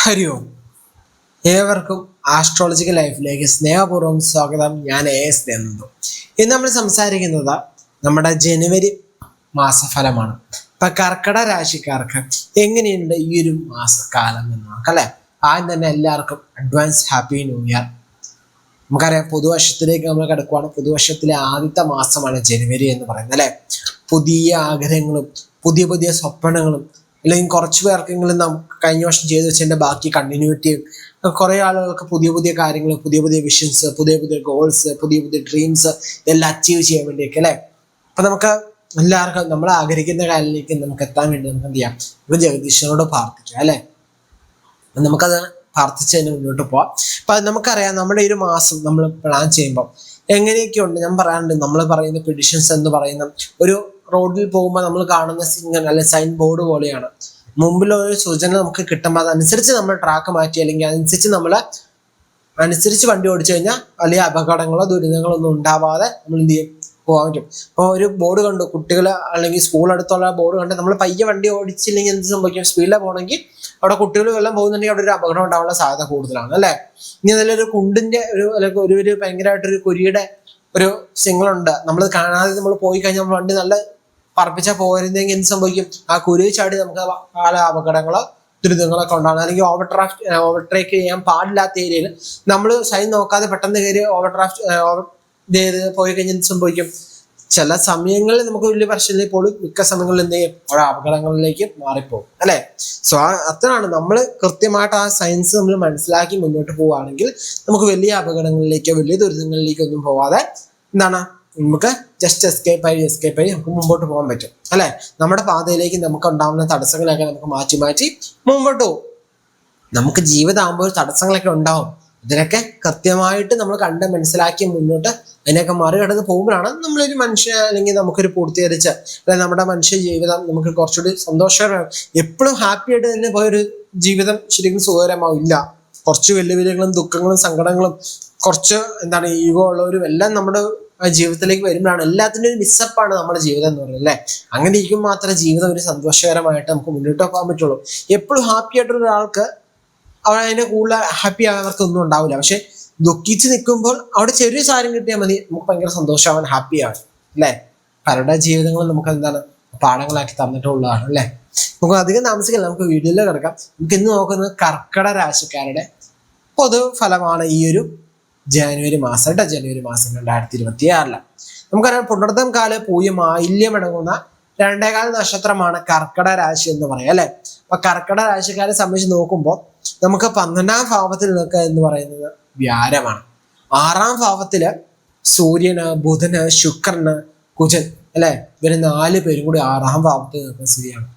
ഹരി ഓം. ഏവർക്കും ആസ്ട്രോളജിക്കൽ ലൈഫിലേക്ക് സ്നേഹപൂർവ്വം സ്വാഗതം. ഞാൻ AS നന്ദു. ഇന്ന് നമ്മൾ സംസാരിക്കുന്നത് നമ്മുടെ ജനുവരി മാസഫലമാണ്. ഇപ്പൊ കർക്കിടക രാശിക്കാർക്ക് എങ്ങനെയുണ്ട് ഈ ഒരു മാസക്കാലം എന്ന് നോക്കാം അല്ലെ. ആദ്യം തന്നെ എല്ലാവർക്കും അഡ്വാൻസ് ഹാപ്പി ന്യൂ ഇയർ. നമുക്കറിയാം പുതുവർഷത്തിലേക്ക് നമ്മൾ കിടക്കുവാണ്. പുതുവർഷത്തിലെ ആദ്യത്തെ മാസമാണ് ജനുവരി എന്ന് പറയുന്നത് അല്ലെ. പുതിയ ആഗ്രഹങ്ങളും പുതിയ പുതിയ സ്വപ്നങ്ങളും അല്ലെങ്കിൽ കുറച്ച് പേർക്കെങ്കിലും നമുക്ക് കഴിഞ്ഞ വർഷം ചെയ്തു വെച്ചതിൻ്റെ ബാക്കി കണ്ടിന്യൂറ്റിയും കുറേ ആളുകൾക്ക് പുതിയ പുതിയ കാര്യങ്ങൾ, പുതിയ പുതിയ വിഷൻസ്, പുതിയ പുതിയ ഗോൾസ്, പുതിയ പുതിയ ഡ്രീംസ് എല്ലാം അച്ചീവ് ചെയ്യാൻ വേണ്ടിയൊക്കെ അല്ലേ. അപ്പം നമുക്ക് എല്ലാവർക്കും നമ്മൾ ആഗ്രഹിക്കുന്ന കാര്യത്തിലേക്ക് നമുക്ക് എത്താൻ വേണ്ടി നമുക്ക് എന്ത് ചെയ്യാം, നമുക്ക് ജഗദീശ്വരനോട് പ്രാർത്ഥിക്കാം അല്ലേ. നമുക്കത് പ്രാർത്ഥിച്ചതിന് മുന്നോട്ട് പോവാം. അപ്പം നമുക്കറിയാം നമ്മുടെ ഈ ഒരു മാസം നമ്മൾ പ്ലാൻ ചെയ്യുമ്പോൾ എങ്ങനെയൊക്കെ ഉണ്ട്. ഞാൻ പറയാറുണ്ട്, നമ്മൾ പറയുന്ന പ്രിഡിഷൻസ് എന്ന് പറയുന്ന ഒരു റോഡിൽ പോകുമ്പോൾ നമ്മൾ കാണുന്ന സിഗ്നൽ അല്ലെ സൈൻ ബോർഡ് പോലെയാണ്. മുമ്പിലൊരു സൂചന നമുക്ക് കിട്ടുമ്പോൾ അതനുസരിച്ച് നമ്മൾ ട്രാക്ക് മാറ്റി അല്ലെങ്കിൽ അതനുസരിച്ച് നമ്മൾ അനുസരിച്ച് വണ്ടി ഓടിച്ചു കഴിഞ്ഞാൽ വലിയ അപകടങ്ങളോ ദുരിതങ്ങളോ ഒന്നും ഉണ്ടാവാതെ നമ്മൾ എന്ത് ചെയ്യും, പോകാൻ പറ്റും. അപ്പോൾ ഒരു ബോർഡ് കണ്ടു, കുട്ടികൾ അല്ലെങ്കിൽ സ്കൂൾ അടുത്തുള്ള ബോർഡ് കണ്ട് നമ്മൾ പയ്യെ വണ്ടി ഓടിച്ചില്ലെങ്കിൽ എന്ത് സംഭവിക്കും, സ്പീഡിലാണ് പോകണമെങ്കിൽ അവിടെ കുട്ടികൾ എല്ലാം പോകുന്നുണ്ടെങ്കിൽ അവിടെ ഒരു അപകടം ഉണ്ടാവാനുള്ള സാധ്യത കൂടുതലാണ് അല്ലേ. ഇനി അതിലൊരു കുണ്ടിന്റെ ഒരു ഭയങ്കരമായിട്ടൊരു കുരിയുടെ ഒരു സിഗ്നലുണ്ട്, നമ്മൾ കാണാതെ നമ്മൾ പോയി കഴിഞ്ഞാൽ നമ്മൾ വണ്ടി നല്ല പറപ്പിച്ചാൽ പോരുന്നെങ്കിൽ എന്ത് സംഭവിക്കും, ആ കുരുവി ചാടി നമുക്ക് പല അപകടങ്ങളോ ദുരിതങ്ങളൊക്കെ ഉണ്ടാകും. അല്ലെങ്കിൽ ഓവർടേക്ക് ചെയ്യാൻ പാടില്ലാത്ത ഏരിയയിൽ നമ്മൾ സൈൻ നോക്കാതെ പെട്ടെന്ന് കയറി ചെയ്ത് പോയി കഴിഞ്ഞാൽ എന്ത് സംഭവിക്കും, ചില സമയങ്ങളിൽ നമുക്ക് വലിയ പ്രശ്നമില്ലെങ്കിൽ പോലും മിക്ക സമയങ്ങളിൽ എന്ത് ചെയ്യും, അവിടെ അപകടങ്ങളിലേക്ക് മാറിപ്പോകും അല്ലെ. സോ അത്രയാണ് നമ്മൾ കൃത്യമായിട്ട് ആ സയൻസ് നമ്മൾ മനസ്സിലാക്കി മുന്നോട്ട് പോവുകയാണെങ്കിൽ നമുക്ക് വലിയ അപകടങ്ങളിലേക്കോ വലിയ ദുരിതങ്ങളിലേക്കോ ഒന്നും പോവാതെ എന്താണ് നമുക്ക് ജസ്റ്റ് എസ്കേപ്പ് ആയി നമുക്ക് മുമ്പോട്ട് പോകാൻ പറ്റും അല്ലെ. നമ്മുടെ പാതയിലേക്ക് നമുക്ക് ഉണ്ടാകുന്ന തടസ്സങ്ങളൊക്കെ നമുക്ക് മാറ്റി മാറ്റി മുമ്പോട്ട് പോകും. നമുക്ക് ജീവിതമാകുമ്പോൾ തടസ്സങ്ങളൊക്കെ ഉണ്ടാവും. ഇതിനൊക്കെ കൃത്യമായിട്ട് നമ്മൾ കണ്ട് മനസ്സിലാക്കി മുന്നോട്ട് അതിനൊക്കെ മറികടന്ന് പോകുമ്പോഴാണ് നമ്മളൊരു മനുഷ്യ അല്ലെങ്കിൽ നമുക്കൊരു പൂർത്തീകരിച്ച് അല്ലെങ്കിൽ നമ്മുടെ മനുഷ്യ ജീവിതം നമുക്ക് കുറച്ചുകൂടി സന്തോഷകരമാണ്. എപ്പോഴും ഹാപ്പി ആയിട്ട് തന്നെ പോയൊരു ജീവിതം ശരിക്കും സുഖകരമാവില്ല. കുറച്ച് വെല്ലുവിളികളും ദുഃഖങ്ങളും സങ്കടങ്ങളും കുറച്ച് ഈഗോ ഉള്ളവരും എല്ലാം നമ്മുടെ ജീവിതത്തിലേക്ക് വരുമ്പോഴാണ് എല്ലാത്തിൻ്റെ ഒരു മിസ്സപ്പാണ് നമ്മുടെ ജീവിതം എന്ന് പറയുന്നത് അല്ലേ. അങ്ങനെ ഇരിക്കും മാത്രമേ ജീവിതം ഒരു സന്തോഷകരമായിട്ട് നമുക്ക് മുന്നോട്ട് പോകാൻ പറ്റുള്ളൂ. എപ്പോഴും ഹാപ്പി ആയിട്ടുള്ള ഒരാൾക്ക് അതിനെ കൂടുതൽ ഹാപ്പി ആകാർക്ക് ഒന്നും ഉണ്ടാവില്ല. പക്ഷെ ദുഃഖിച്ച് നിൽക്കുമ്പോൾ അവിടെ ചെറിയ സാധനം കിട്ടിയാൽ മതി, നമുക്ക് ഭയങ്കര സന്തോഷമാവാൻ ഹാപ്പിയാവും അല്ലേ. പലരുടെ ജീവിതങ്ങൾ നമുക്ക് പാഠങ്ങളാക്കി തന്നിട്ടുള്ളതാണ് അല്ലേ. നമുക്ക് അധികം താമസിക്കില്ല, നമുക്ക് വീഡിയോയിൽ കിടക്കാം. നമുക്ക് ഇന്ന് നോക്കുന്നത് കർക്കിടക രാശിക്കാരുടെ പൊതുഫലമാണ് ഈ ഒരു ജനുവരി മാസം 2026. നമുക്കറിയാം പുണർതം കാല പൂയം ആയില്യമടങ്ങുന്ന 2 നക്ഷത്രമാണ് കർക്കിടക രാശി എന്ന് പറയാം അല്ലെ. അപ്പൊ കർക്കിടക രാശിക്കാരെ സംബന്ധിച്ച് നോക്കുമ്പോൾ നമുക്ക് 12ാം ഭാവത്തിൽ നിൽക്കുക എന്ന് പറയുന്നത് വ്യാഴമാണ്. 6ാം ഭാവത്തില് സൂര്യന്, ബുധന്, ശുക്രന്, കുജൻ അല്ലെ, ഇവര് 4 പേരും കൂടി 6ാം ഭാവത്തിൽ നിൽക്കുന്ന സ്ഥിതിയാണ്.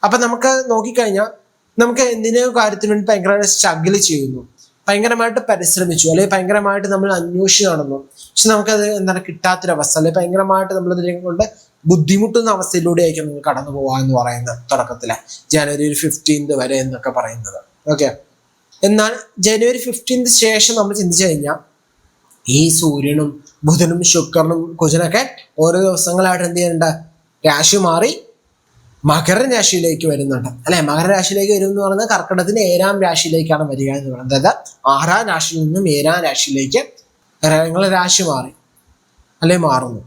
അപ്പൊ നമുക്ക് നോക്കിക്കഴിഞ്ഞാൽ നമുക്ക് എന്തിനോ കാര്യത്തിന് വേണ്ടി ഭയങ്കരമായിട്ട് സ്ട്രഗിൾ ചെയ്യുന്നു, ഭയങ്കരമായിട്ട് പരിശ്രമിച്ചു അല്ലെങ്കിൽ ഭയങ്കരമായിട്ട് നമ്മൾ അന്വേഷിച്ച് നടന്നു, പക്ഷെ നമുക്കത് കിട്ടാത്തൊരവസ്ഥ അല്ലെങ്കിൽ ഭയങ്കരമായിട്ട് നമ്മളിതിനെ കൊണ്ട് ബുദ്ധിമുട്ടുന്ന അവസ്ഥയിലൂടെ ആയിരിക്കും നിങ്ങൾ കടന്നു പോകാൻ എന്ന് പറയുന്നത് തുടക്കത്തില് ജനുവരി 15 വരെ എന്നൊക്കെ പറയുന്നത്. ഓക്കെ, എന്നാൽ ജനുവരി 15 ശേഷം നമ്മൾ ചിന്തിച്ചു കഴിഞ്ഞാൽ ഈ സൂര്യനും ബുധനും ശുക്രനും കുജനൊക്കെ ഓരോ ദിവസങ്ങളായിട്ട് എന്ത് ചെയ്യുന്നുണ്ട്, രാശി മാറി മകരരാശിയിലേക്ക് വരുന്നുണ്ട് അല്ലെ. മകരരാശിയിലേക്ക് വരും എന്ന് പറയുന്നത് കർക്കിടകത്തിന്റെ 7ാം രാശിയിലേക്കാണ് വരിക എന്ന് പറയുന്നത്. അതായത് 6ാം രാശിയിൽ നിന്നും 7ാം രാശിയിലേക്ക് രാശി മാറി അല്ലെ മാറുന്നു.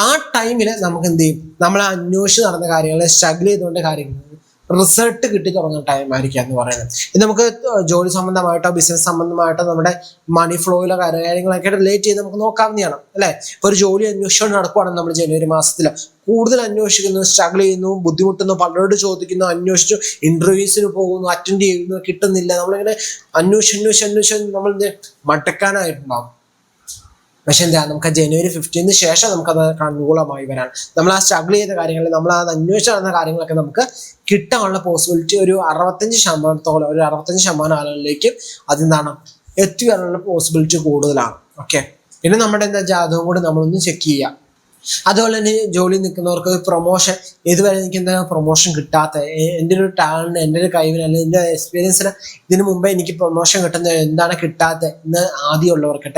ആ ടൈമിൽ നമുക്ക് എന്ത് ചെയ്യും, നമ്മൾ അന്വേഷിച്ച് നടന്ന കാര്യങ്ങൾ, സ്ട്രഗിൾ ചെയ്തുകൊണ്ട് കാര്യങ്ങൾ റിസൾട്ട് കിട്ടി തുടങ്ങുന്ന ടൈം ആയിരിക്കുക എന്ന് പറയുന്നത്. ഇത് നമുക്ക് ജോലി സംബന്ധമായിട്ടോ ബിസിനസ് സംബന്ധമായിട്ടോ നമ്മുടെ മണി ഫ്ലോയിലോ കാര്യങ്ങളൊക്കെ റിലേറ്റ് ചെയ്ത് നമുക്ക് നോക്കാവുന്നതാണ് അല്ലെ. ഇപ്പൊ ഒരു ജോലി അന്വേഷിച്ചുകൊണ്ട് നടക്കുവാണെങ്കിൽ നമ്മൾ ജനുവരി മാസത്തിൽ കൂടുതൽ അന്വേഷിക്കുന്നു, സ്ട്രഗിൾ ചെയ്യുന്നു, ബുദ്ധിമുട്ടുന്നു, പലരോട് ചോദിക്കുന്നു, അന്വേഷിച്ചു ഇന്റർവ്യൂസിന് പോകുന്നു, അറ്റൻഡ് ചെയ്യുന്നു, കിട്ടുന്നില്ല, നമ്മളിങ്ങനെ അന്വേഷിച്ച് നമ്മൾ മടക്കാനായിട്ടുണ്ടാവും. പക്ഷെ നമുക്ക് ജനുവരി 15 ശേഷം നമുക്കത് അനുകൂലമായി വരാൻ, നമ്മൾ ആ സ്ട്രഗിൾ ചെയ്ത കാര്യങ്ങൾ, നമ്മൾ അത് അന്വേഷിച്ച് നടന്ന കാര്യങ്ങളൊക്കെ നമുക്ക് കിട്ടാനുള്ള പോസിബിലിറ്റി ഒരു 65% ഒരു 65% ആളുകളിലേക്ക് എത്തിക്കാനുള്ള പോസിബിലിറ്റി കൂടുതലാണ്. ഓക്കെ, പിന്നെ നമ്മുടെ ജാതകം കൂടി നമ്മളൊന്ന് ചെക്ക് ചെയ്യുക. അതുപോലെ തന്നെ ജോലി നിൽക്കുന്നവർക്ക് പ്രൊമോഷൻ, ഇതുവരെ എനിക്ക് പ്രൊമോഷൻ കിട്ടാത്ത, എൻ്റെ ഒരു ടാലന്റ്, എൻ്റെ ഒരു കഴിവിന് അല്ലെങ്കിൽ എൻ്റെ എക്സ്പീരിയൻസിന് ഇതിനു മുമ്പേ എനിക്ക് പ്രൊമോഷൻ കിട്ടുന്നത് എന്താണ് കിട്ടാത്ത എന്ന്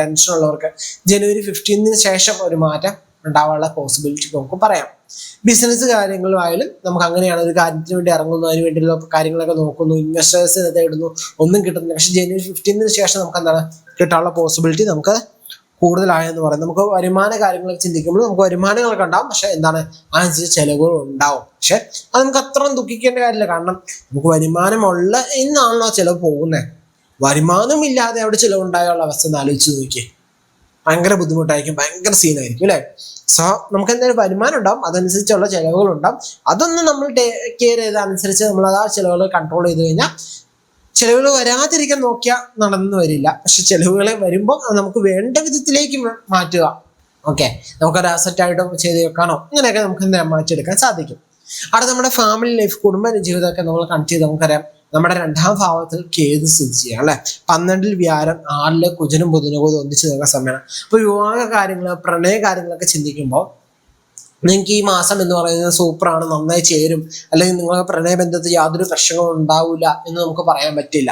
ടെൻഷൻ ഉള്ളവർക്ക് ജനുവരി 15 ശേഷം ഒരു മാറ്റം ഉണ്ടാവാനുള്ള പോസിബിലിറ്റി നമുക്ക് പറയാം ബിസിനസ് കാര്യങ്ങളുമായാലും നമുക്ക് അങ്ങനെയാണ്. ഒരു കാര്യത്തിന് വേണ്ടി ഇറങ്ങുന്നു, അതിന് വേണ്ടിയുള്ള കാര്യങ്ങളൊക്കെ നോക്കുന്നു, ഇൻവെസ്റ്റേഴ്സിനെ തേടുന്നു, ഒന്നും കിട്ടുന്നില്ല. പക്ഷെ ജനുവരി 15 ശേഷം നമുക്ക് എന്താണ് കിട്ടാനുള്ള പോസിബിലിറ്റി നമുക്ക് കൂടുതലായെന്ന് പറയുന്നത്. നമുക്ക് വരുമാന കാര്യങ്ങളൊക്കെ ചിന്തിക്കുമ്പോൾ നമുക്ക് വരുമാനങ്ങളൊക്കെ ഉണ്ടാവും, പക്ഷെ എന്താണ് അതനുസരിച്ച് ചെലവുകൾ ഉണ്ടാവും. പക്ഷെ അത് നമുക്ക് അത്രയും ദുഃഖിക്കേണ്ട കാര്യമില്ല. കാരണം നമുക്ക് വരുമാനമുള്ള എന്നാണല്ലോ ചിലവ് പോകുന്നത്. വരുമാനം ഇല്ലാതെ അവിടെ ചിലവുണ്ടായുള്ള അവസ്ഥ ഒന്ന് ആലോചിച്ച് നോക്കിയേ. ഭയങ്കര ബുദ്ധിമുട്ടായിരിക്കും, ഭയങ്കര സീനായിരിക്കും അല്ലേ. സോ നമുക്ക് എന്തായാലും വരുമാനം ഉണ്ടാവും, അതനുസരിച്ചുള്ള ചിലവുകൾ ഉണ്ടാവും. അതൊന്നും നമ്മൾ ടേക്ക് കെയർ ചെയ്തനുസരിച്ച് നമ്മൾ ആ ചിലവുകൾ കൺട്രോൾ ചെയ്ത് കഴിഞ്ഞാൽ ചിലവുകൾ വരാതിരിക്കാൻ നോക്കിയാൽ നടന്നു വരില്ല. പക്ഷെ ചിലവുകൾ വരുമ്പോൾ നമുക്ക് വേണ്ട വിധത്തിലേക്ക് മാറ്റുക. ഓക്കെ, നമുക്കൊരു അസറ്റായിട്ട് ചെയ്ത് വെക്കാനോ ഇങ്ങനെയൊക്കെ നമുക്ക് എന്താ മാറ്റിയെടുക്കാൻ സാധിക്കും. അവിടെ നമ്മുടെ ഫാമിലി ലൈഫ്, കുടുംബ ജീവിതമൊക്കെ നമ്മൾ കണക്ട് ചെയ്ത് നമുക്കറിയാം. നമ്മുടെ 2ാം ഭാവത്തിൽ കേതു സ്ഥിതി ചെയ്യാം അല്ലെ. 12 വ്യാഴം, 6 കുജനും ബുധനും ഒന്നിച്ച് നിൽക്കുന്ന സമയമാണ്. അപ്പൊ വിവാഹ കാര്യങ്ങൾ, പ്രണയ കാര്യങ്ങളൊക്കെ ചിന്തിക്കുമ്പോൾ നിങ്ങൾക്ക് ഈ മാസം എന്ന് പറയുന്നത് സൂപ്പറാണ്, നന്നായി ചേരും, അല്ലെങ്കിൽ നിങ്ങളുടെ പ്രണയബന്ധത്തിൽ യാതൊരു പ്രശ്നങ്ങളും ഉണ്ടാവില്ല എന്ന് നമുക്ക് പറയാൻ പറ്റില്ല.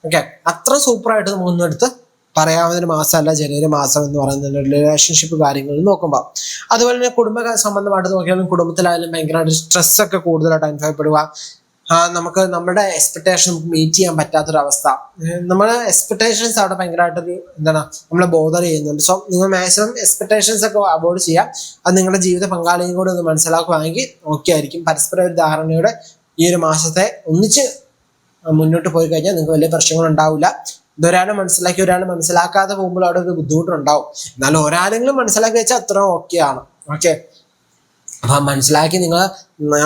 ഓക്കെ, അത്ര സൂപ്പറായിട്ട് നമുക്കൊന്നും എടുത്ത് പറയാവുന്ന ഒരു മാസമല്ല ജനുവരി മാസം എന്ന് പറയുന്നത് റിലേഷൻഷിപ്പ് കാര്യങ്ങളിൽ നോക്കുമ്പോൾ. അതുപോലെ തന്നെ കുടുംബ സംബന്ധമായിട്ട് നോക്കിയാലും കുടുംബത്തിലായാലും ഭയങ്കരമായിട്ട് സ്ട്രെസ്സൊക്കെ കൂടുതലായിട്ട് അനുഭവപ്പെടുക. നമുക്ക് നമ്മുടെ എക്സ്പെക്ടേഷൻ നമുക്ക് മീറ്റ് ചെയ്യാൻ പറ്റാത്തൊരവസ്ഥ. നമ്മുടെ എക്സ്പെക്ടേഷൻസ് അവിടെ ഭയങ്കരമായിട്ടൊരു എന്താണ് നമ്മളെ ബോധർ ചെയ്യുന്നുണ്ട്. സോ നിങ്ങൾ മാക്സിമം എക്സ്പെക്ടേഷൻസ് ഒക്കെ അവോയ്ഡ് ചെയ്യാം. അത് നിങ്ങളുടെ ജീവിത പങ്കാളിയും കൂടെ ഒന്ന് മനസ്സിലാക്കുകയാണെങ്കിൽ ഓക്കെ ആയിരിക്കും. പരസ്പര ഒരു ധാരണയോടെ ഈ ഒരു മാസത്തെ ഒന്നിച്ച് മുന്നോട്ട് പോയി കഴിഞ്ഞാൽ നിങ്ങൾക്ക് വലിയ പ്രശ്നങ്ങൾ ഉണ്ടാവില്ല. ഇതൊരാളെ മനസ്സിലാക്കി ഒരാൾ മനസ്സിലാക്കാതെ പോകുമ്പോൾ അവിടെ ഒരു ബുദ്ധിമുട്ടുണ്ടാവും. എന്നാലും ഒരാളെങ്കിലും മനസ്സിലാക്കി വെച്ചാൽ അത്ര ഓക്കെയാണ്. ഓക്കെ, അപ്പൊ മനസ്സിലാക്കി നിങ്ങൾ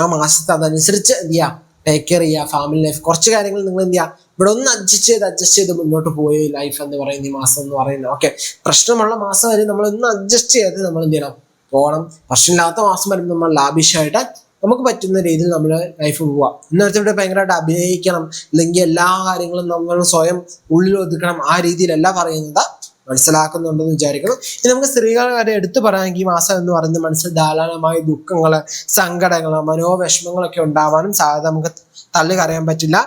ആ മാസത്തെ അതനുസരിച്ച് എന്ത് ചെയ്യാം, ടേക്ക് കെയർ ചെയ്യുക. ഫാമിലി ലൈഫ് കുറച്ച് കാര്യങ്ങൾ നിങ്ങൾ എന്ത് ചെയ്യുക, ഇവിടെ ഒന്ന് അഡ്ജസ്റ്റ് ചെയ്ത് മുന്നോട്ട് പോയി ലൈഫ് എന്ന് പറയുന്ന ഈ മാസം എന്ന് പറയുന്നത്. ഓക്കെ, പ്രശ്നമുള്ള മാസം വരെ നമ്മൾ ഒന്ന് അഡ്ജസ്റ്റ് ചെയ്ത് നമ്മൾ എന്ത് ചെയ്യണം, പോകണം. പ്രശ്നമില്ലാത്ത മാസം വരുമ്പോൾ നമ്മൾ ലാഭിഷമായിട്ട് നമുക്ക് പറ്റുന്ന രീതിയിൽ നമ്മൾ ലൈഫ് പോവാം. ഇന്നത്തെ ഇവിടെ ഭയങ്കരമായിട്ട് അഭിനയിക്കണം, അല്ലെങ്കിൽ എല്ലാ കാര്യങ്ങളും നമ്മൾ സ്വയം ഉള്ളിൽ ഒതുക്കണം, ആ രീതിയിലല്ല പറയുന്നത്. മനസ്സിലാക്കുന്നുണ്ടെന്ന് വിചാരിക്കണം. ഇനി നമുക്ക് സ്ത്രീകളുടെ കാര്യം എടുത്തു പറയാമെങ്കിൽ ഈ മാസം എന്ന് പറയുന്നത് മനസ്സിൽ ധാരാളമായ ദുഃഖങ്ങള്, സങ്കടങ്ങള്, മനോവിഷമങ്ങളൊക്കെ ഉണ്ടാവാനും സാധ്യത നമുക്ക് തള്ളിക്കറിയാൻ പറ്റില്ല.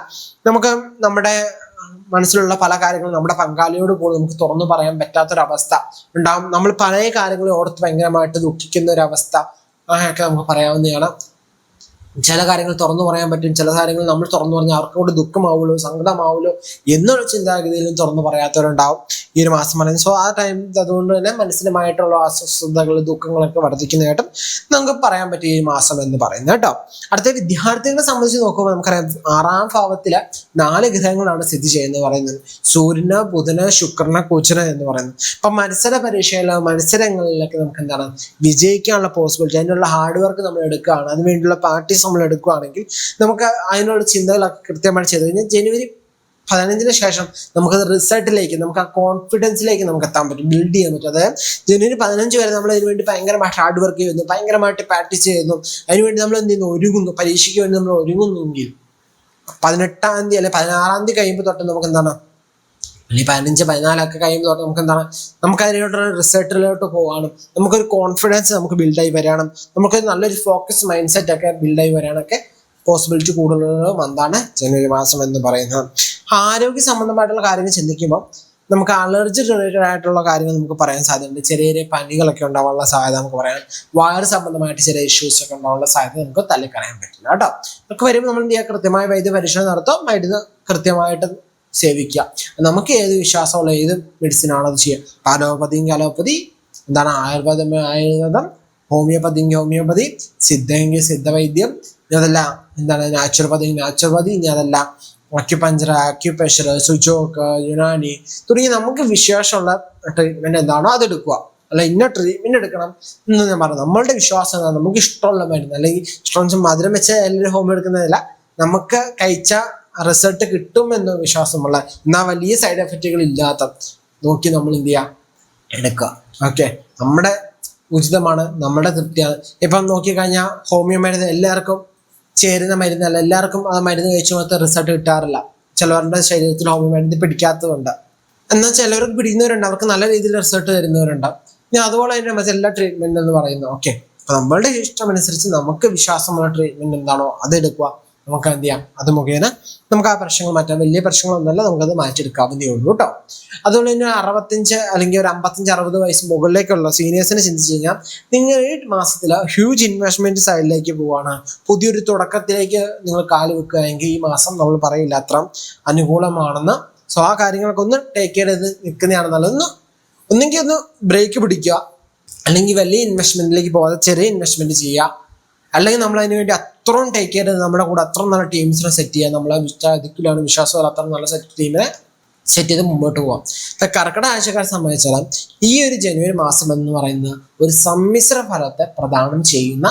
നമുക്ക് നമ്മുടെ മനസ്സിലുള്ള പല കാര്യങ്ങളും നമ്മുടെ പങ്കാളിയോട് പോലും നമുക്ക് തുറന്നു പറയാൻ പറ്റാത്തൊരവസ്ഥ ഉണ്ടാവും. നമ്മൾ പല കാര്യങ്ങളും ഓർത്ത് ഭയങ്കരമായിട്ട് ദുഃഖിക്കുന്ന ഒരവസ്ഥ അങ്ങനെയൊക്കെ നമുക്ക് പറയാവുന്നതാണ്. ചില കാര്യങ്ങൾ തുറന്നു പറയാൻ പറ്റും, ചില കാര്യങ്ങൾ നമ്മൾ തുറന്നു പറഞ്ഞാൽ അവർക്കൂടെ ദുഃഖമാവുള്ളൂ, സങ്കടമാവുള്ളൂ എന്നുള്ള ചിന്താഗതിയിലും തുറന്നു പറയാത്തവരുണ്ടാവും ഈ ഒരു മാസം പറയുന്നത്. സോ ആ ടൈം അതുകൊണ്ട് തന്നെ മനസ്സിനുമായിട്ടുള്ള അസ്വസ്ഥതകൾ, ദുഃഖങ്ങളൊക്കെ വർദ്ധിക്കുന്നതായിട്ടും നമുക്ക് പറയാൻ പറ്റും ഈ മാസം എന്ന് പറയുന്നത് കേട്ടോ. അടുത്ത വിദ്യാർത്ഥികളെ സംബന്ധിച്ച് നോക്കുമ്പോൾ നമുക്കറിയാം 6ാം ഭാവത്തില് 4 ഗ്രഹങ്ങളാണ് സ്ഥിതി ചെയ്യുന്നത് പറയുന്നത്. സൂര്യന്, ബുധന്, ശുക്രന്, കുജന് എന്ന് പറയുന്നത്. അപ്പൊ മത്സര പരീക്ഷയിലോ മത്സരങ്ങളിലൊക്കെ നമുക്ക് എന്താണ് വിജയിക്കാനുള്ള പോസിബിലിറ്റി, അതിനുള്ള ഹാർഡ് വർക്ക് നമ്മൾ എടുക്കുകയാണ്, അതിനുവേണ്ടിയുള്ള പ്രാക്ടീസ് നമ്മൾ എടുക്കുകയാണെങ്കിൽ നമുക്ക് അതിനുള്ള ചിന്തകളൊക്കെ കൃത്യമായിട്ട് ചെയ്ത് കഴിഞ്ഞാൽ ജനുവരി 15 ശേഷം നമുക്കത് റിസൾട്ടിലേക്ക്, നമുക്ക് ആ കോൺഫിഡൻസിലേക്ക് നമുക്ക് എത്താൻ പറ്റും, ബിൽഡ് ചെയ്യാൻ പറ്റും. അതായത് ജനുവരി 15 വരെ നമ്മൾ അതിനുവേണ്ടി ഭയങ്കരമായിട്ട് ഹാർഡ് വർക്ക് ചെയ്യുന്നു, ഭയങ്കരമായിട്ട് പ്രാക്ടീസ് ചെയ്യുന്നു, അതിനുവേണ്ടി നമ്മൾ എന്ത് ചെയ്യുന്നു, ഒരുങ്ങുന്നു, പരീക്ഷയ്ക്ക് വേണ്ടി നമ്മൾ ഒരുങ്ങുന്നെങ്കിൽ 18-ാം തീയതി അല്ലെ 16-ാം തീയതി കഴിയുമ്പോൾ തൊട്ട് നമുക്ക് എന്താണ്, അല്ലെങ്കിൽ 15, 14 കഴിയുമ്പോൾ തൊട്ട് നമുക്ക് എന്താണ്, നമുക്ക് അതിലോട്ട് റിസൾട്ടിലോട്ട് പോകാനും നമുക്കൊരു കോൺഫിഡൻസ് നമുക്ക് ബിൽഡായി വരാനും നമുക്കൊരു നല്ലൊരു ഫോക്കസ് മൈൻഡ് സെറ്റ് ഒക്കെ ബിൽഡായി വരാനൊക്കെ പോസിബിലിറ്റി കൂടുതലുള്ള മന്താണ് ജനുവരി മാസം എന്ന് പറയുന്നത്. ആരോഗ്യ സംബന്ധമായിട്ടുള്ള കാര്യങ്ങൾ ചിന്തിക്കുമ്പോൾ നമുക്ക് അലർജി റിലേറ്റഡ് ആയിട്ടുള്ള കാര്യങ്ങൾ നമുക്ക് പറയാൻ സാധ്യതയുണ്ട്. ചെറിയ ചെറിയ പനികളൊക്കെ ഉണ്ടാവാനുള്ള സാധ്യത നമുക്ക് പറയാം. വയറ് സംബന്ധമായിട്ട് ചെറിയ ഇഷ്യൂസ് ഒക്കെ ഉണ്ടാവാനുള്ള സാധ്യത നമുക്ക് തള്ളിക്കളയാൻ പറ്റില്ല കേട്ടോ. നമുക്ക് വരുമ്പോൾ നമ്മൾ എന്ത് ചെയ്യുക, കൃത്യമായ വൈദ്യ പരിശോധന നടത്തും, മരുന്ന് കൃത്യമായിട്ട് സേവിക്കുക. നമുക്ക് ഏത് വിശ്വാസമുള്ള ഏത് മെഡിസിൻ ആണോ അത് ചെയ്യുക. അലോപ്പതിയെങ്കിൽ അലോപ്പതി, എന്താണ് ആയുർവേദം, ഹോമിയോപ്പതി, സിദ്ധമെങ്കിൽ സിദ്ധവൈദ്യം, ഇനി അതല്ല എന്താണ് നാച്ചുറോപ്പതി, ഇനി അതല്ല അക്യുപഞ്ചർ, അക്യുപ്രഷർ, സുജോക്ക്, യുനാനി തുടങ്ങി നമുക്ക് വിശ്വാസമുള്ള ട്രീറ്റ്മെന്റ് എന്താണോ അതെടുക്കുക. അല്ല ഇന്ന ട്രീറ്റ്മെന്റ് എടുക്കണം എന്ന് ഞാൻ പറഞ്ഞു. നമ്മളുടെ വിശ്വാസം എന്താണ്, നമുക്ക് ഇഷ്ടമുള്ള മരുന്ന്, അല്ലെങ്കിൽ ഇഷ്ടം മധുരം വെച്ച എല്ലാവരും ഹോമിയോ എടുക്കുന്നതല്ല, നമുക്ക് കഴിച്ച റിസൾട്ട് കിട്ടും എന്ന വിശ്വാസമുള്ള, എന്നാൽ വലിയ സൈഡ് എഫക്റ്റുകൾ ഇല്ലാത്ത നോക്കി നമ്മൾ എന്ത് ചെയ്യുക, എടുക്കുക. ഓക്കെ, നമ്മുടെ ഉചിതമാണ്, നമ്മുടെ തൃപ്തിയാണ്. ഇപ്പം നോക്കിക്കഴിഞ്ഞാൽ ഹോമിയോ മരുന്ന് എല്ലാവർക്കും ചേരുന്ന മരുന്നല്ല, എല്ലാവർക്കും ആ മരുന്ന് കഴിച്ചു കൊടുത്ത റിസൾട്ട് കിട്ടാറില്ല. ചിലവരുടെ ശരീരത്തിൽ ഹോമിയോ മരുന്ന് പിടിക്കാത്തതുണ്ട്, എന്നാൽ ചിലവർക്ക് പിടിക്കുന്നവരുണ്ട്, അവർക്ക് നല്ല രീതിയിൽ റിസൾട്ട് തരുന്നവരുണ്ട്. ഞാൻ അതുപോലെ തന്നെ മറ്റെല്ലാ ട്രീറ്റ്മെന്റ് എന്ന് പറയുന്നത്. ഓക്കെ, അപ്പൊ നമ്മളുടെ ഇഷ്ടമനുസരിച്ച് നമുക്ക് വിശ്വാസമുള്ള ട്രീറ്റ്മെന്റ് എന്താണോ അതെടുക്കുക. നമുക്ക് എന്ത് ചെയ്യാം, അത് മുഖേന നമുക്ക് ആ പ്രശ്നങ്ങൾ മാറ്റാം. വലിയ പ്രശ്നങ്ങളൊന്നുമല്ല, നമുക്കത് മാറ്റിയെടുക്കാവുന്നേ ഉള്ളൂ കേട്ടോ. അതുപോലെ തന്നെ 65 അല്ലെങ്കിൽ ഒരു 55-60 വയസ്സ് മുകളിലേക്കുള്ള സീനിയേഴ്സിനെ ചിന്തിച്ചു കഴിഞ്ഞാൽ നിങ്ങൾ ഈ മാസത്തിൽ ഹ്യൂജ് ഇൻവെസ്റ്റ്മെന്റ് സൈഡിലേക്ക് പോവാണ്, പുതിയൊരു തുടക്കത്തിലേക്ക് നിങ്ങൾ കാല് വെക്കുകയാണെങ്കിൽ ഈ മാസം നമ്മൾ പറയില്ല അത്ര അനുകൂലമാണെന്ന്. സോ ആ കാര്യങ്ങളൊക്കെ ഒന്ന് ടേക്ക് കെയർ ചെയ്ത് നിൽക്കുന്നതാണ് നല്ലത്. ഒന്നെങ്കിൽ ഒന്ന് ബ്രേക്ക് പിടിക്കുക, അല്ലെങ്കിൽ വലിയ ഇൻവെസ്റ്റ്മെന്റിലേക്ക് പോകാതെ ചെറിയ ഇൻവെസ്റ്റ്മെന്റ് ചെയ്യുക, അല്ലെങ്കിൽ നമ്മൾ അതിന് വേണ്ടി അത്രയും ടേക്ക് കെയർ ചെയ്ത് നമ്മുടെ കൂടെ അത്ര നല്ല ടീംസിനെ സെറ്റ് ചെയ്യുക. നമ്മളെ ദിക്കിലാണ് വിശ്വാസമുള്ള അത്ര നല്ല ടീമിനെ സെറ്റ് ചെയ്ത് മുമ്പോട്ട് പോകാം. കർക്കിടക ആഴ്ചക്കാരെ സംബന്ധിച്ചാൽ ഈ ഒരു ജനുവരി മാസം എന്ന് പറയുന്നത് ഒരു സമ്മിശ്ര ഫലത്തെ പ്രദാനം ചെയ്യുന്ന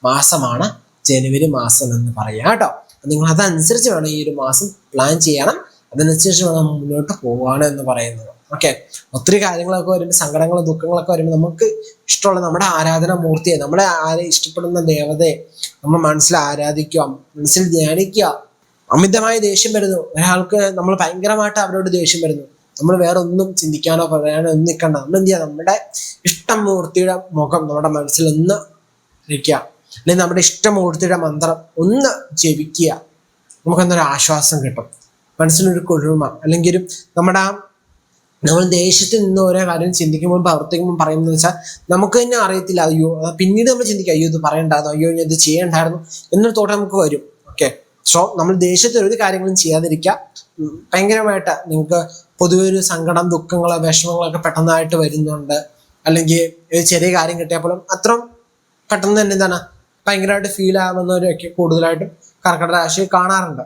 മാസമാണ് ജനുവരി മാസം എന്ന് പറയാം കേട്ടോ. നിങ്ങൾ അതനുസരിച്ച് വേണം ഈ ഒരു മാസം പ്ലാൻ ചെയ്യണം, അതനുസരിച്ച് വേണം മുന്നോട്ട് പോവാണ് എന്ന് പറയുന്നത്. ഓക്കെ, ഒത്തിരി കാര്യങ്ങളൊക്കെ വരുമ്പോൾ, സങ്കടങ്ങളും ദുഃഖങ്ങളൊക്കെ വരുമ്പോൾ നമുക്ക് ഇഷ്ടമുള്ള നമ്മുടെ ആരാധന മൂർത്തിയെ, നമ്മളെ ഇഷ്ടപ്പെടുന്ന ദേവതയെ നമ്മൾ മനസ്സിൽ ആരാധിക്കുക, മനസ്സിൽ ധ്യാനിക്കുക. അമിതമായ ദേഷ്യം വരുന്നു ഒരാൾക്ക്, നമ്മൾ ഭയങ്കരമായിട്ട് അവരോട് ദേഷ്യം വരുന്നു, നമ്മൾ വേറെ ഒന്നും ചിന്തിക്കാനോ പറയാനോ ഒന്നും നിൽക്കണ്ട. നമ്മൾ എന്ത് ചെയ്യുക, നമ്മുടെ ഇഷ്ടമൂർത്തിയുടെ മുഖം നമ്മുടെ മനസ്സിൽ ഒന്ന് ഇരിക്കുക, അല്ലെങ്കിൽ നമ്മുടെ ഇഷ്ടമൂർത്തിയുടെ മന്ത്രം ഒന്ന് ജപിക്കുക. നമുക്കെന്തൊരു ആശ്വാസം കിട്ടും, മനസ്സിനൊരു കുളിർമ. അല്ലെങ്കിൽ നമ്മൾ ദേഷ്യത്തിൽ നിന്ന് ഓരോ കാര്യം ചിന്തിക്കുമ്പോൾ പ്രവർത്തിക്കുമ്പോൾ പറയുന്നത് വെച്ചാൽ നമുക്ക് തന്നെ അറിയത്തില്ല, അയ്യോ പിന്നീട് നമ്മൾ ചിന്തിക്കുക, അയ്യോ ഇത് പറയണ്ടായിരുന്നു, അയ്യോ ഇത് ചെയ്യണ്ടായിരുന്നു എന്നൊരു തോട്ട് നമുക്ക് വരും. ഓക്കെ, സോ നമ്മൾ ദേഷ്യത്തിൽ ഒരു കാര്യങ്ങളും ചെയ്യാതിരിക്കുക. ഭയങ്കരമായിട്ട് നിങ്ങൾക്ക് പൊതുവെ ഒരു സങ്കടം, ദുഃഖങ്ങളോ വിഷമങ്ങളൊക്കെ പെട്ടെന്നായിട്ട് വരുന്നുണ്ട്, അല്ലെങ്കിൽ ഒരു ചെറിയ കാര്യം കിട്ടിയാൽ പോലും അത്രയും പെട്ടെന്ന് തന്നെ എന്താണ് ഭയങ്കരമായിട്ട് ഫീൽ ആവുന്നവരൊക്കെ കൂടുതലായിട്ടും കർക്കിടക രാശി കാണാറുണ്ട്.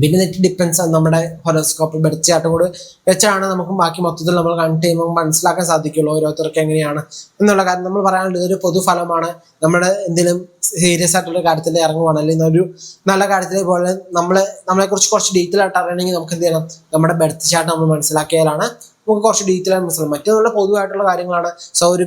പിന്നെ നെറ്റ് ഡിപ്പെൻസ് നമ്മുടെ ഹൊറോസ്കോപ്പ് ബർത്ത് ചാർട്ടും കൂടെ വെച്ചാണ് നമുക്ക് ബാക്കി മൊത്തത്തിൽ നമ്മൾ കണക്ട് ചെയ്യുമ്പോൾ മനസ്സിലാക്കാൻ സാധിക്കുള്ളൂ ഓരോരുത്തർക്ക് എങ്ങനെയാണ് എന്നുള്ള കാര്യം. നമ്മൾ പറയാനുള്ളത് ഇതൊരു പൊതുഫലമാണ്. നമ്മുടെ എന്തെങ്കിലും സീരിയസ് ആയിട്ടുള്ള കാര്യത്തിൽ ഇറങ്ങുവാണ്, അല്ലെങ്കിൽ ഒരു നല്ല കാര്യത്തിലെ പോലെ നമ്മളെക്കുറിച്ച് കുറച്ച് ഡീറ്റെയിൽ ആയിട്ട് അറിയണമെങ്കിൽ നമുക്ക് എന്ത് ചെയ്യണം, നമ്മുടെ ബർത്ത് ചാർട്ട് നമ്മൾ മനസ്സിലാക്കിയാലാണ് നമുക്ക് കുറച്ച് ഡീറ്റെയിൽ ആയിട്ട് മനസ്സിലാവും. മറ്റുള്ള പൊതുവായിട്ടുള്ള കാര്യങ്ങളാണ്. സോ ഒരു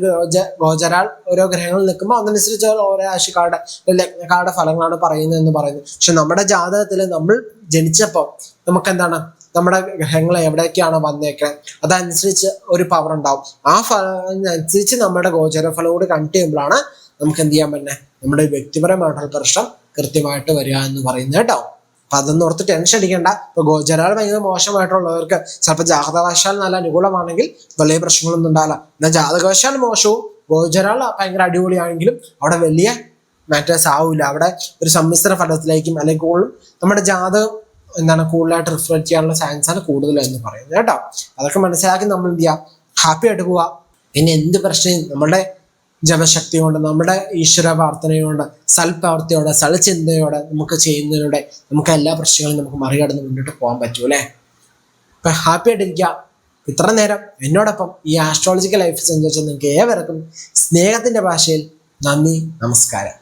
ഗോചരാൽ ഓരോ ഗ്രഹങ്ങൾ നിൽക്കുമ്പോൾ അതനുസരിച്ച് ഓരോ രാശിക്കാരുടെ ലഗ്നക്കാരുടെ ഫലങ്ങളാണ് പറയുന്നത് എന്ന് പറയുന്നു. പക്ഷെ നമ്മുടെ ജാതകത്തിൽ നമ്മൾ ജനിച്ചപ്പോൾ നമുക്ക് എന്താണ്, നമ്മുടെ ഗ്രഹങ്ങൾ എവിടേക്കാണ് വന്നേക്കാൻ അതനുസരിച്ച് ഒരു പവർ ഉണ്ടാവും. ആ ഫലത്തിനനുസരിച്ച് നമ്മുടെ ഗോചര ഫലം കൂടി കണക്ട് ചെയ്യുമ്പോഴാണ് നമുക്ക് എന്ത് ചെയ്യാൻ പറ്റുന്നത്, നമ്മുടെ വ്യക്തിപരമായിട്ടുള്ള പ്രശ്നം കൃത്യമായിട്ട് വരിക എന്ന് പറയുന്നത് കേട്ടോ. അപ്പൊ അതൊന്നും ഓർത്ത് ടെൻഷൻ അടിക്കേണ്ട. ഇപ്പൊ ഗോചരാൽ ഭയങ്കര മോശമായിട്ടുള്ളവർക്ക് ചിലപ്പോൾ ജാതകവശാൽ നല്ല അനുകൂലമാണെങ്കിൽ വലിയ പ്രശ്നങ്ങളൊന്നും ഉണ്ടാവില്ല. എന്നാൽ ജാതകവശാൽ മോശവും ഗോചരാൽ ഭയങ്കര അടിപൊളിയാണെങ്കിലും അവിടെ വലിയ മാറ്റേഴ്സ് ആവില്ല. അവിടെ ഒരു സമ്മിശ്ര ഫലത്തിലേക്കും അല്ലെങ്കിൽ കൂടുതലും നമ്മുടെ ജാതകം കൂടുതലായിട്ട് റിഫ്ലക്ട് ചെയ്യാനുള്ള ചാൻസ് ആണ് കൂടുതൽ എന്ന് പറയുന്നത് കേട്ടോ. അതൊക്കെ മനസ്സിലാക്കി നമ്മൾ എന്ത് ചെയ്യുക, ഹാപ്പി ആയിട്ട് പോവുക. പിന്നെ എന്ത് പ്രശ്നം നമ്മുടെ ജപശക്തി കൊണ്ട്, നമ്മുടെ ഈശ്വര പ്രാർത്ഥനയോടെ, സൽപ്രവർത്തിയോടെ, സൽചിന്തയോടെ നമുക്ക് ചെയ്യുന്നതിലൂടെ നമുക്ക് എല്ലാ പ്രശ്നങ്ങളും നമുക്ക് മറികടന്ന് മുന്നോട്ട് പോകാൻ പറ്റൂ അല്ലേ. ഇപ്പൊ ഹാപ്പി ആയിട്ടിരിക്കുക. ഇത്ര നേരം എന്നോടൊപ്പം ഈ ആസ്ട്രോളജിക്കൽ ലൈഫ് സഞ്ചരിച്ച നിങ്ങൾക്ക് ഏവർക്കും സ്നേഹത്തിന്റെ ഭാഷയിൽ നന്ദി, നമസ്കാരം.